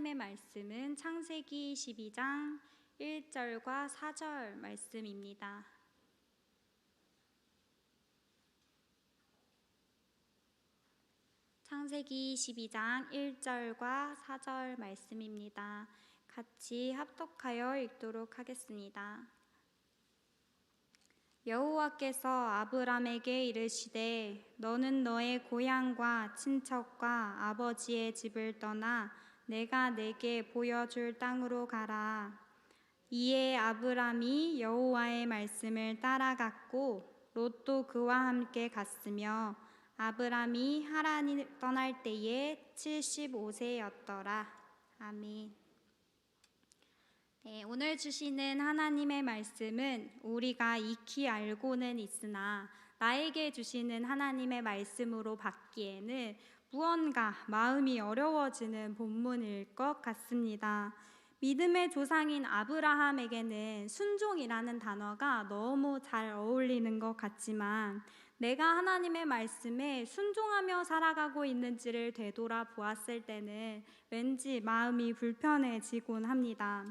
하나님의 말씀은 창세기 12장 1절과 4절 말씀입니다. 창세기 12장 1절과 4절 말씀입니다. 같이 합독하여 읽도록 하겠습니다. 여호와께서 아브람에게 이르시되 너는 너의 고향과 친척과 아버지의 집을 떠나 내가 내게 보여줄 땅으로 가라. 이에 아브람이 여호와의 말씀을 따라갔고 롯도 그와 함께 갔으며 아브람이 하란을 떠날 때에 75세였더라. 아멘. 네, 오늘 주시는 하나님의 말씀은 우리가 익히 알고는 있으나 나에게 주시는 하나님의 말씀으로 받기에는 무언가 마음이 어려워지는 본문일 것 같습니다. 믿음의 조상인 아브라함에게는 순종이라는 단어가 너무 잘 어울리는 것 같지만 내가 하나님의 말씀에 순종하며 살아가고 있는지를 되돌아보았을 때는 왠지 마음이 불편해지곤 합니다.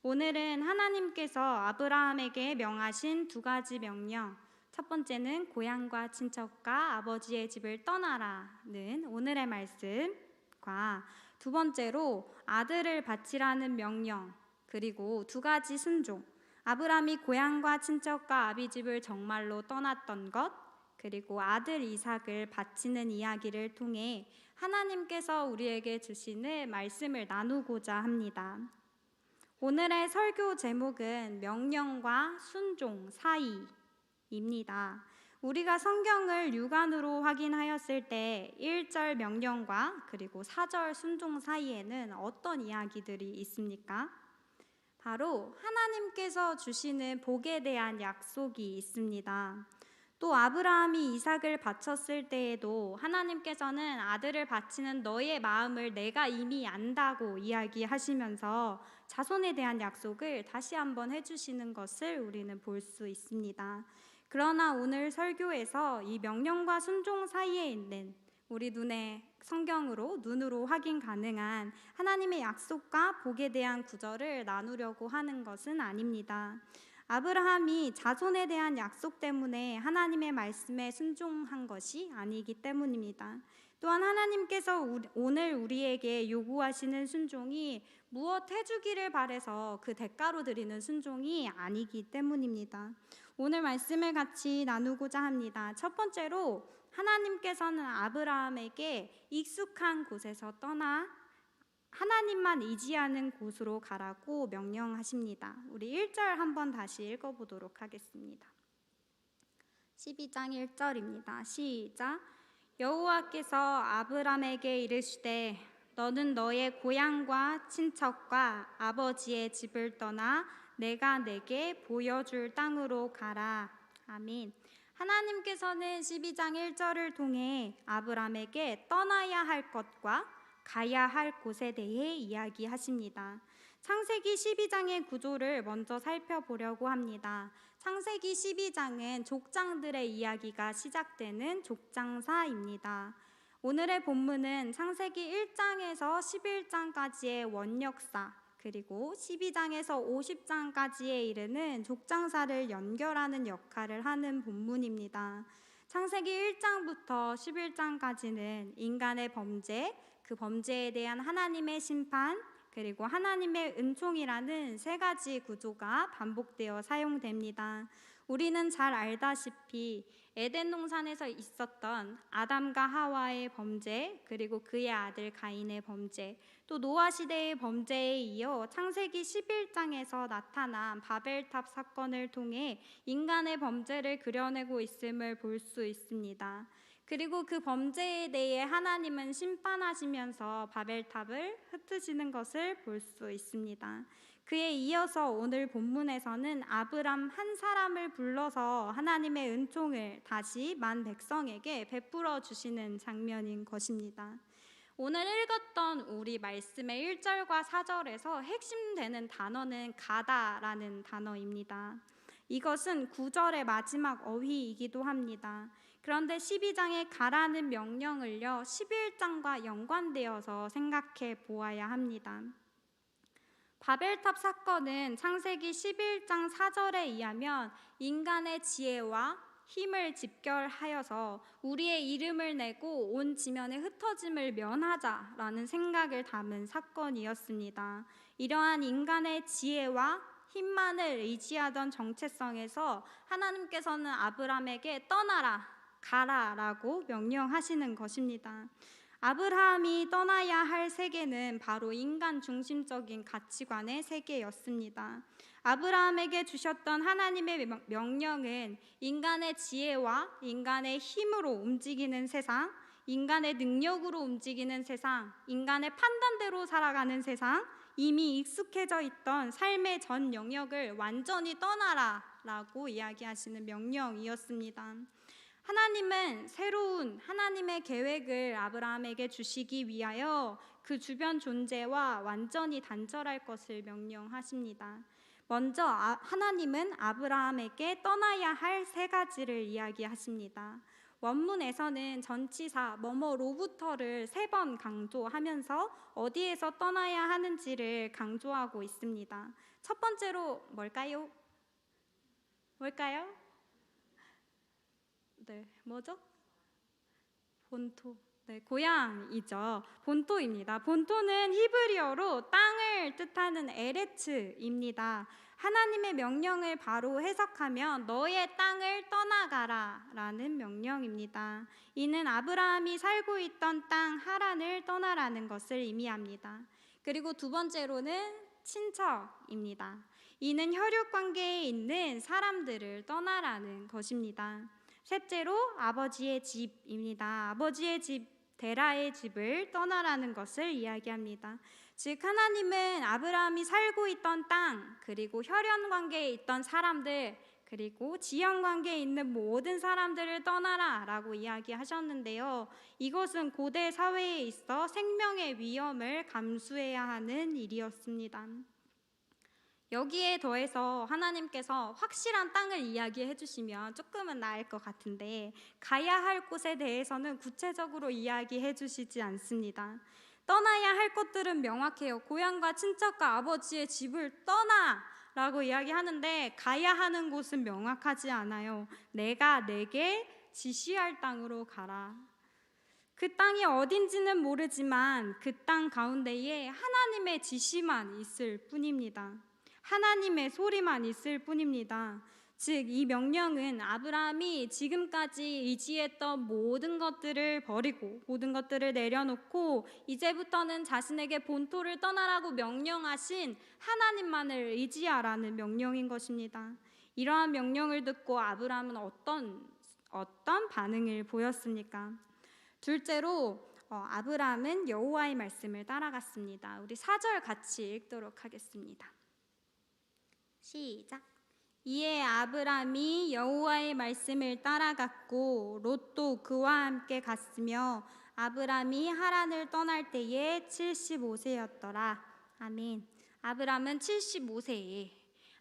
오늘은 하나님께서 아브라함에게 명하신 두 가지 명령, 첫 번째는 고향과 친척과 아버지의 집을 떠나라는 오늘의 말씀과 두 번째로 아들을 바치라는 명령, 그리고 두 가지 순종, 아브라함이 고향과 친척과 아비집을 정말로 떠났던 것, 그리고 아들 이삭을 바치는 이야기를 통해 하나님께서 우리에게 주시는 말씀을 나누고자 합니다. 오늘의 설교 제목은 명령과 순종 사이입니다. 우리가 성경을 육안으로 확인하였을 때 1절 명령과 그리고 4절 순종 사이에는 어떤 이야기들이 있습니까? 바로 하나님께서 주시는 복에 대한 약속이 있습니다. 또 아브라함이 이삭을 바쳤을 때에도 하나님께서는 아들을 바치는 너의 마음을 내가 이미 안다고 이야기하시면서 자손에 대한 약속을 다시 한번 해주시는 것을 우리는 볼 수 있습니다. 그러나 오늘 설교에서 이 명령과 순종 사이에 있는 우리 눈으로 확인 가능한 하나님의 약속과 복에 대한 구절을 나누려고 하는 것은 아닙니다. 아브라함이 자손에 대한 약속 때문에 하나님의 말씀에 순종한 것이 아니기 때문입니다. 또한 하나님께서 오늘 우리에게 요구하시는 순종이 무엇 해주기를 바라서 그 대가로 드리는 순종이 아니기 때문입니다. 오늘 말씀을 같이 나누고자 합니다. 첫 번째로 하나님께서는 아브라함에게 익숙한 곳에서 떠나 하나님만 의지하는 곳으로 가라고 명령하십니다. 우리 1절 한번 다시 읽어보도록 하겠습니다. 12장 1절입니다. 시작. 여호와께서 아브람에게 이르시되 너는 너의 고향과 친척과 아버지의 집을 떠나 내가 내게 보여줄 땅으로 가라. 아멘. 하나님께서는 12장 1절을 통해 아브람에게 떠나야 할 것과 가야 할 곳에 대해 이야기하십니다. 창세기 12장의 구조를 먼저 살펴보려고 합니다. 창세기 12장은 족장들의 이야기가 시작되는 족장사입니다. 오늘의 본문은 창세기 1장에서 11장까지의 원역사, 그리고 12장에서 50장까지에 이르는 족장사를 연결하는 역할을 하는 본문입니다. 창세기 1장부터 11장까지는 인간의 범죄, 그 범죄에 대한 하나님의 심판, 그리고 하나님의 은총이라는 세 가지 구조가 반복되어 사용됩니다. 우리는 잘 알다시피 에덴 동산에서 있었던 아담과 하와의 범죄, 그리고 그의 아들 가인의 범죄, 또 노아 시대의 범죄에 이어 창세기 11장에서 나타난 바벨탑 사건을 통해 인간의 범죄를 그려내고 있음을 볼 수 있습니다. 그리고 그 범죄에 대해 하나님은 심판하시면서 바벨탑을 흩으시는 것을 볼 수 있습니다. 그에 이어서 오늘 본문에서는 아브람 한 사람을 불러서 하나님의 은총을 다시 만 백성에게 베풀어 주시는 장면인 것입니다. 오늘 읽었던 우리 말씀의 1절과 4절에서 핵심되는 단어는 가다라는 단어입니다. 이것은 구절의 마지막 어휘이기도 합니다. 그런데 12장에 가라는 명령을요 11장과 연관되어서 생각해 보아야 합니다. 바벨탑 사건은 창세기 11장 4절에 의하면 인간의 지혜와 힘을 집결하여서 우리의 이름을 내고 온 지면에 흩어짐을 면하자라는 생각을 담은 사건이었습니다. 이러한 인간의 지혜와 힘만을 의지하던 정체성에서 하나님께서는 아브라함에게 떠나라, 가라라고 명령하시는 것입니다. 아브라함이 떠나야 할 세계는 바로 인간 중심적인 가치관의 세계였습니다. 아브라함에게 주셨던 하나님의 명령은 인간의 지혜와 인간의 힘으로 움직이는 세상, 인간의 능력으로 움직이는 세상, 인간의 판단대로 살아가는 세상, 이미 익숙해져 있던 삶의 전 영역을 완전히 떠나라 라고 이야기하시는 명령이었습니다. 하나님은 새로운 하나님의 계획을 아브라함에게 주시기 위하여 그 주변 존재와 완전히 단절할 것을 명령하십니다. 먼저 하나님은 아브라함에게 떠나야 할 세 가지를 이야기하십니다. 원문에서는 전치사 뭐뭐로부터를 3번 강조하면서 어디에서 떠나야 하는지를 강조하고 있습니다. 첫 번째로 뭘까요? 네, 뭐죠? 본토. 네, 고향이죠. 본토입니다. 본토는 히브리어로 땅을 뜻하는 에레츠입니다. 하나님의 명령을 바로 해석하면 너의 땅을 떠나가라 라는 명령입니다. 이는 아브라함이 살고 있던 땅 하란을 떠나라는 것을 의미합니다. 그리고 두 번째로는 친척입니다. 이는 혈육 관계에 있는 사람들을 떠나라는 것입니다. 셋째로 아버지의 집입니다. 아버지의 집, 데라의 집을 떠나라는 것을 이야기합니다. 즉 하나님은 아브라함이 살고 있던 땅, 그리고 혈연 관계에 있던 사람들, 그리고 지연 관계에 있는 모든 사람들을 떠나라 라고 이야기하셨는데요. 이것은 고대 사회에 있어 생명의 위험을 감수해야 하는 일이었습니다. 여기에 더해서 하나님께서 확실한 땅을 이야기해 주시면 조금은 나을 것 같은데 가야 할 곳에 대해서는 구체적으로 이야기해 주시지 않습니다. 떠나야 할 것들은 명확해요. 고향과 친척과 아버지의 집을 떠나 라고 이야기하는데 가야 하는 곳은 명확하지 않아요. 내가 내게 지시할 땅으로 가라. 그 땅이 어딘지는 모르지만 그 땅 가운데에 하나님의 지시만 있을 뿐입니다. 하나님의 소리만 있을 뿐입니다. 즉 이 명령은 아브라함이 지금까지 의지했던 모든 것들을 버리고 모든 것들을 내려놓고 이제부터는 자신에게 본토를 떠나라고 명령하신 하나님만을 의지하라는 명령인 것입니다. 이러한 명령을 듣고 아브라함은 어떤 반응을 보였습니까? 둘째로 아브라함은 여호와의 말씀을 따라갔습니다. 우리 4절 같이 읽도록 하겠습니다. 시작. 이에 아브람이 여호와의 말씀을 따라갔고 롯도 그와 함께 갔으며 아브람이 하란을 떠날 때에 75세였더라. 아멘. 아브람은 75세에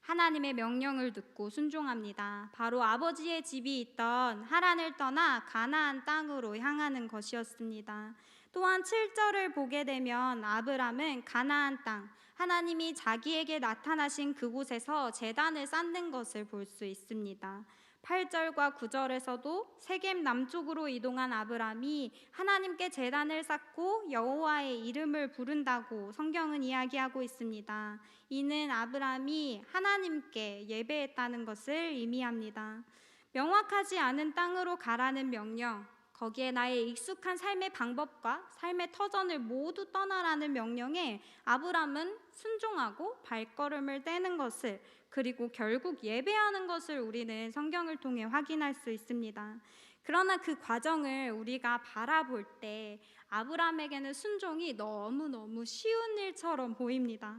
하나님의 명령을 듣고 순종합니다. 바로 아버지의 집이 있던 하란을 떠나 가나안 땅으로 향하는 것이었습니다. 또한 7절을 보게 되면 아브람은 가나안 땅, 하나님이 자기에게 나타나신 그곳에서 제단을 쌓는 것을 볼 수 있습니다. 8절과 9절에서도 세겜 남쪽으로 이동한 아브람이 하나님께 제단을 쌓고 여호와의 이름을 부른다고 성경은 이야기하고 있습니다. 이는 아브람이 하나님께 예배했다는 것을 의미합니다. 명확하지 않은 땅으로 가라는 명령, 거기에 나의 익숙한 삶의 방법과 삶의 터전을 모두 떠나라는 명령에 아브람은 순종하고 발걸음을 떼는 것을, 그리고 결국 예배하는 것을 우리는 성경을 통해 확인할 수 있습니다. 그러나 그 과정을 우리가 바라볼 때 아브람에게는 순종이 너무너무 쉬운 일처럼 보입니다.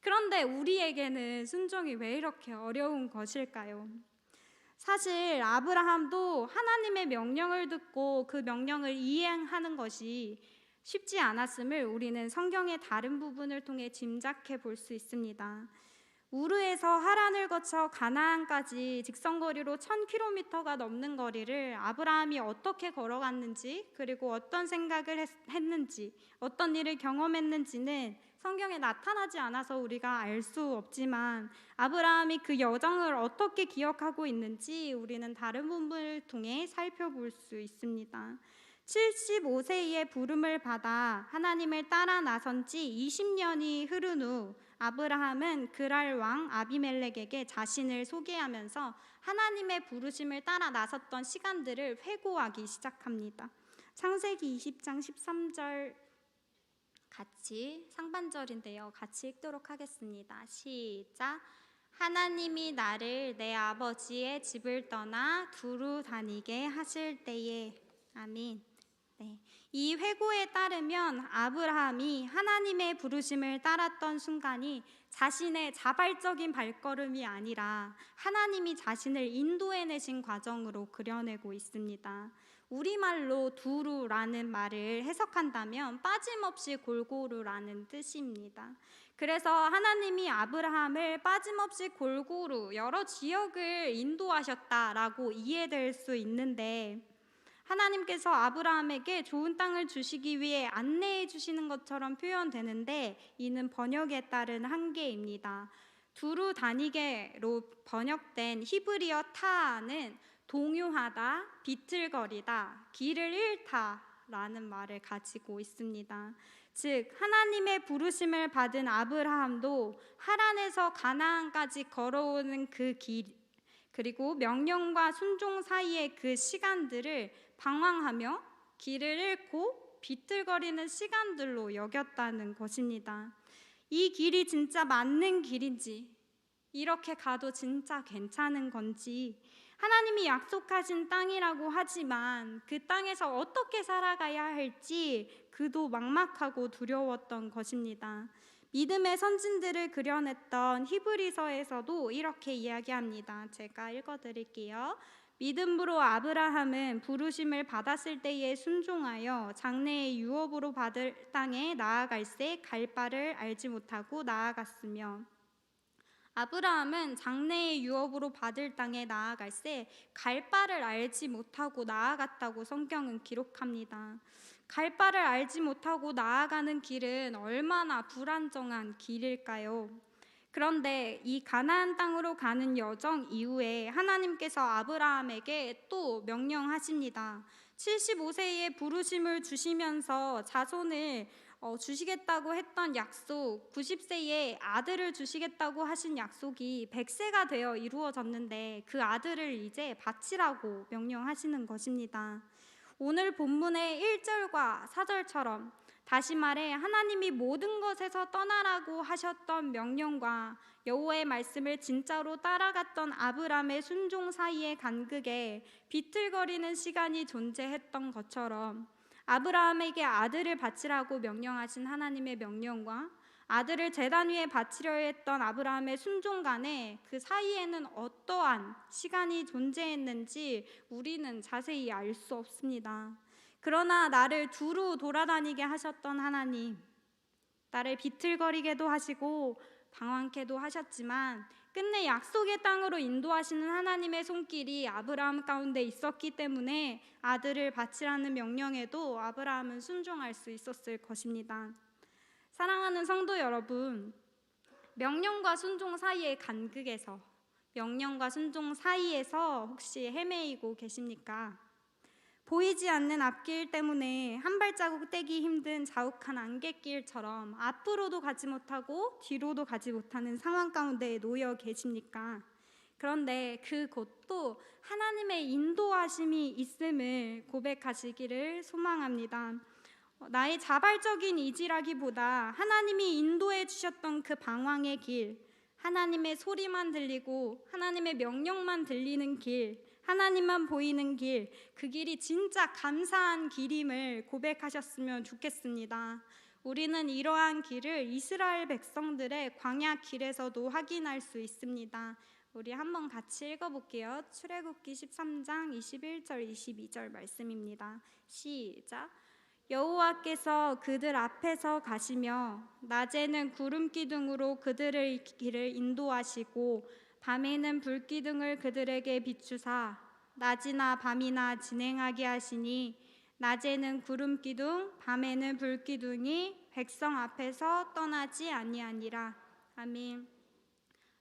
그런데 우리에게는 순종이 왜 이렇게 어려운 것일까요? 사실 아브라함도 하나님의 명령을 듣고 그 명령을 이행하는 것이 쉽지 않았음을 우리는 성경의 다른 부분을 통해 짐작해 볼 수 있습니다. 우르에서 하란을 거쳐 가나안까지 직선거리로 1000km가 넘는 거리를 아브라함이 어떻게 걸어갔는지, 그리고 어떤 생각을 했는지, 어떤 일을 경험했는지는 성경에 나타나지 않아서 우리가 알 수 없지만, 아브라함이 그 여정을 어떻게 기억하고 있는지 우리는 다른 부분을 통해 살펴볼 수 있습니다. 75세의 부름을 받아 하나님을 따라 나선 지 20년이 흐른 후 아브라함은 그랄 왕 아비멜렉에게 자신을 소개하면서 하나님의 부르심을 따라 나섰던 시간들을 회고하기 시작합니다. 창세기 20장 13절 같이 상반절인데요. 같이 읽도록 하겠습니다. 시작. 하나님이 나를 내 아버지의 집을 떠나 두루 다니게 하실 때에. 아멘. 네. 이 회고에 따르면 아브라함이 하나님의 부르심을 따랐던 순간이 자신의 자발적인 발걸음이 아니라 하나님이 자신을 인도해내신 과정으로 그려내고 있습니다. 우리말로 두루라는 말을 해석한다면 빠짐없이 골고루라는 뜻입니다. 그래서 하나님이 아브라함을 빠짐없이 골고루 여러 지역을 인도하셨다라고 이해될 수 있는데, 하나님께서 아브라함에게 좋은 땅을 주시기 위해 안내해 주시는 것처럼 표현되는데, 이는 번역에 따른 한계입니다. 두루 다니게로 번역된 히브리어 타는 동요하다, 비틀거리다, 길을 잃다 라는 말을 가지고 있습니다. 즉 하나님의 부르심을 받은 아브라함도 하란에서 가나안까지 걸어오는 그 길, 그리고 명령과 순종 사이의 그 시간들을 방황하며 길을 잃고 비틀거리는 시간들로 여겼다는 것입니다. 이 길이 진짜 맞는 길인지, 이렇게 가도 진짜 괜찮은 건지, 하나님이 약속하신 땅이라고 하지만 그 땅에서 어떻게 살아가야 할지 그도 막막하고 두려웠던 것입니다. 믿음의 선진들을 그려냈던 히브리서에서도 이렇게 이야기합니다. 제가 읽어드릴게요. 믿음으로 아브라함은 부르심을 받았을 때에 순종하여 장래의 유업으로 받을 땅에 나아갈새 갈 바를 알지 못하고 나아갔으며. 아브라함은 장래의 유업으로 받을 땅에 나아갈새 갈 바를 알지 못하고 나아갔다고 성경은 기록합니다. 갈 바를 알지 못하고 나아가는 길은 얼마나 불안정한 길일까요? 그런데 이 가나안 땅으로 가는 여정 이후에 하나님께서 아브라함에게 또 명령하십니다. 75세의 부르심을 주시면서 자손을 주시겠다고 했던 약속, 90세에 아들을 주시겠다고 하신 약속이 100세가 되어 이루어졌는데 그 아들을 이제 바치라고 명령하시는 것입니다. 오늘 본문의 1절과 4절처럼 다시 말해 하나님이 모든 것에서 떠나라고 하셨던 명령과 여호와의 말씀을 진짜로 따라갔던 아브라함의 순종 사이의 간극에 비틀거리는 시간이 존재했던 것처럼, 아브라함에게 아들을 바치라고 명령하신 하나님의 명령과 아들을 제단 위에 바치려 했던 아브라함의 순종 간에 그 사이에는 어떠한 시간이 존재했는지 우리는 자세히 알 수 없습니다. 그러나 나를 두루 돌아다니게 하셨던 하나님, 나를 비틀거리게도 하시고 방황케도 하셨지만 끝내 약속의 땅으로 인도하시는 하나님의 손길이 아브라함 가운데 있었기 때문에 아들을 바치라는 명령에도 아브라함은 순종할 수 있었을 것입니다. 사랑하는 성도 여러분, 명령과 순종 사이의 간극에서, 명령과 순종 사이에서 혹시 헤매이고 계십니까? 보이지 않는 앞길 때문에 한 발자국 떼기 힘든 자욱한 안갯길처럼 앞으로도 가지 못하고 뒤로도 가지 못하는 상황 가운데 놓여 계십니까? 그런데 그곳도 하나님의 인도하심이 있음을 고백하시기를 소망합니다. 나의 자발적인 의지라기보다 하나님이 인도해 주셨던 그 방황의 길, 하나님의 소리만 들리고 하나님의 명령만 들리는 길, 하나님만 보이는 길, 그 길이 진짜 감사한 길임을 고백하셨으면 좋겠습니다. 우리는 이러한 길을 이스라엘 백성들의 광야 길에서도 확인할 수 있습니다. 우리 한번 같이 읽어볼게요. 출애굽기 13장 21절 22절 말씀입니다. 시작. 여호와께서 그들 앞에서 가시며 낮에는 구름 기둥으로 그들의 길을 인도하시고 밤에는 불 기둥을 그들에게 비추사 낮이나 밤이나 진행하게 하시니 낮에는 구름 기둥 밤에는 불 기둥이 백성 앞에서 떠나지 아니하니라. 아멘.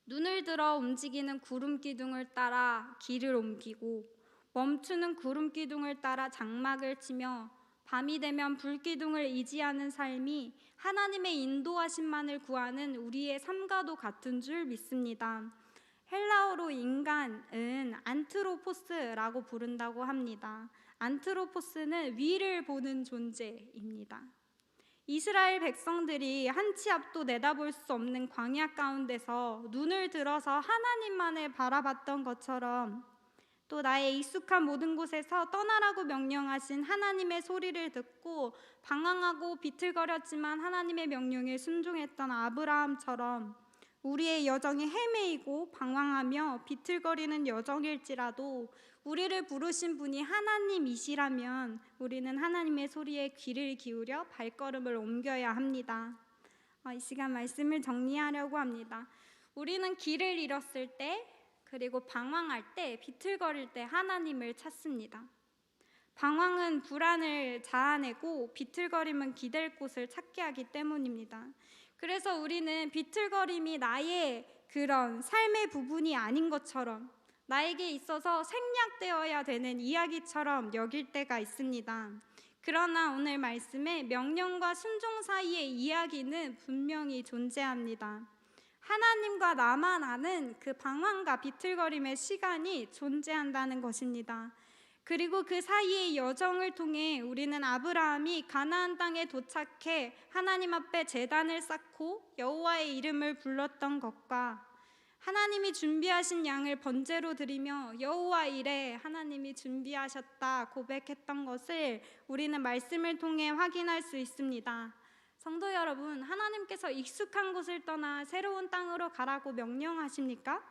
눈을 들어 움직이는 구름 기둥을 따라 길을 옮기고 멈추는 구름 기둥을 따라 장막을 치며 밤이 되면 불 기둥을 의지하는 삶이 하나님의 인도하심만을 구하는 우리의 삶과도 같은 줄 믿습니다. 헬라어로 인간은 안트로포스라고 부른다고 합니다. 안트로포스는 위를 보는 존재입니다. 이스라엘 백성들이 한 치 앞도 내다볼 수 없는 광야 가운데서 눈을 들어서 하나님만을 바라봤던 것처럼 또 나의 익숙한 모든 곳에서 떠나라고 명령하신 하나님의 소리를 듣고 방황하고 비틀거렸지만 하나님의 명령에 순종했던 아브라함처럼 우리의 여정이 헤매이고 방황하며 비틀거리는 여정일지라도 우리를 부르신 분이 하나님이시라면 우리는 하나님의 소리에 귀를 기울여 발걸음을 옮겨야 합니다. 이 시간 말씀을 정리하려고 합니다. 우리는 길을 잃었을 때 그리고 방황할 때 비틀거릴 때 하나님을 찾습니다. 방황은 불안을 자아내고 비틀거림은 기댈 곳을 찾게 하기 때문입니다. 그래서 우리는 비틀거림이 나의 그런 삶의 부분이 아닌 것처럼 나에게 있어서 생략되어야 되는 이야기처럼 여길 때가 있습니다. 그러나 오늘 말씀에 명령과 순종 사이의 이야기는 분명히 존재합니다. 하나님과 나만 아는 그 방황과 비틀거림의 시간이 존재한다는 것입니다. 그리고 그 사이의 여정을 통해 우리는 아브라함이 가나안 땅에 도착해 하나님 앞에 제단을 쌓고 여호와의 이름을 불렀던 것과 하나님이 준비하신 양을 번제로 드리며 여호와 이레 하나님이 준비하셨다 고백했던 것을 우리는 말씀을 통해 확인할 수 있습니다. 성도 여러분, 하나님께서 익숙한 곳을 떠나 새로운 땅으로 가라고 명령하십니까?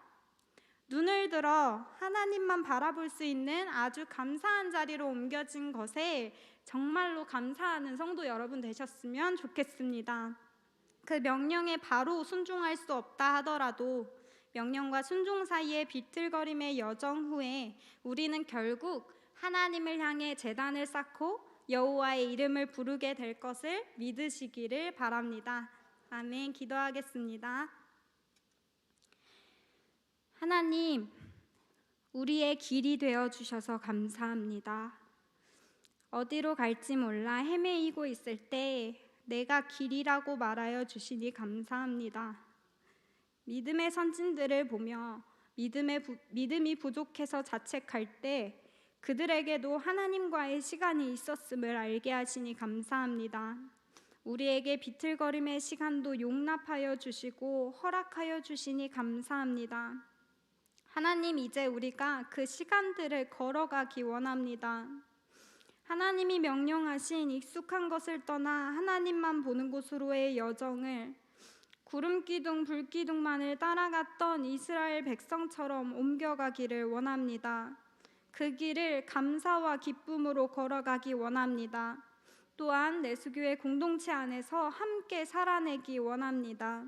눈을 들어 하나님만 바라볼 수 있는 아주 감사한 자리로 옮겨진 것에 정말로 감사하는 성도 여러분 되셨으면 좋겠습니다. 그 명령에 바로 순종할 수 없다 하더라도 명령과 순종 사이의 비틀거림의 여정 후에 우리는 결국 하나님을 향해 제단을 쌓고 여호와의 이름을 부르게 될 것을 믿으시기를 바랍니다. 아멘. 기도하겠습니다. 하나님, 우리의 길이 되어 주셔서 감사합니다. 어디로 갈지 몰라 헤매이고 있을 때 내가 길이라고 말하여 주시니 감사합니다. 믿음의 선진들을 보며 믿음이 부족해서 자책할 때 그들에게도 하나님과의 시간이 있었음을 알게 하시니 감사합니다. 우리에게 비틀거림의 시간도 용납하여 주시고 허락하여 주시니 감사합니다. 하나님, 이제 우리가 그 시간들을 걸어가기 원합니다. 하나님이 명령하신 익숙한 것을 떠나 하나님만 보는 곳으로의 여정을 구름기둥 불기둥만을 따라갔던 이스라엘 백성처럼 옮겨가기를 원합니다. 그 길을 감사와 기쁨으로 걸어가기 원합니다. 또한 내수교회 공동체 안에서 함께 살아내기 원합니다.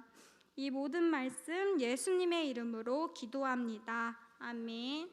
이 모든 말씀 예수님의 이름으로 기도합니다. 아멘.